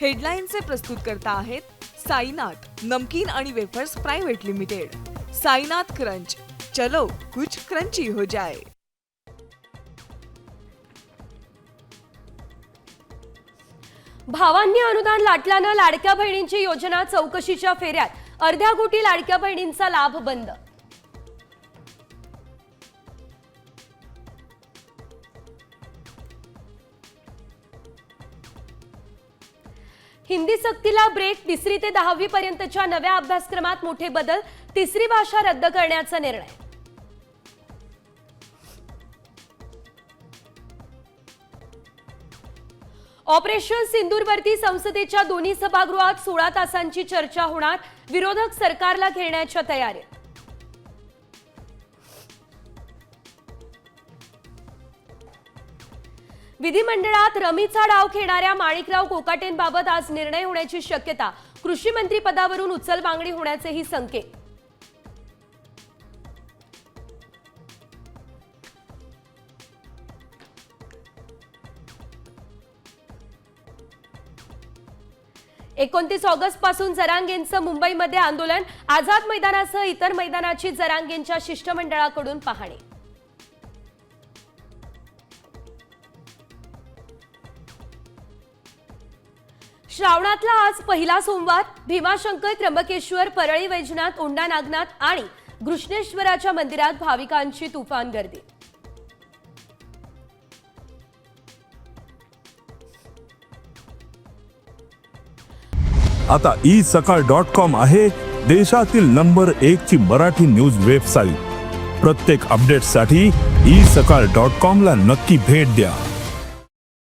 हेडलाईनचे प्रस्तुतकर्ता आहेत साईनाथ नमकीन आणि wafers private limited. Sainath crunch, चलो कुछ क्रंची हो जाए। भावांनी अनुदान लाटल्यानं लाडक्या बहिणींची योजना चौकशीच्या फेऱ्यात अर्ध्या कोटी लाडक्या बहिणींचा लाभ बंद। हिंदी सक्तीला ब्रेक, 3री ते 10वी पर्यंतच्या नव्या अभ्यासक्रमात मोठे बदल, 3री भाषा रद्द करण्याचा निर्णय। ऑपरेशन सिंदूरवरती संसदेच्या दोन्ही सभागृहात 16 तासांची चर्चा होणार, विरोधक सरकारला घेरण्याच्या तयारीत। विधिमंडळात रमीचा डाव खेळणाऱ्या माणिकराव कोकाटेंबाबत आज निर्णय होण्याची शक्यता, कृषी मंत्री पदावरून उचलबांगडी होण्याचेही संकेत। एकोणतीस ऑगस्ट पासून जरांगेंचं मुंबईमध्ये आंदोलन, आझाद मैदानासह इतर मैदानाची जरांगेंच्या शिष्टमंडळाकडून पाहणी। श्रावणातला आज पहिला सोमवार, भीमाशंकर, त्र्यंबकेश्वर, परळी वैजनाथ, औंढा नागनाथ आणि घृष्णेश्वराच्या मंदिरात भाविकांची तुफान गर्दी। आता isakal.com आहे देशातील नंबर 1 ची मराठी न्यूज वेबसाईट। प्रत्येक अपडेटसाठी isakal.com ला नक्की भेट द्या।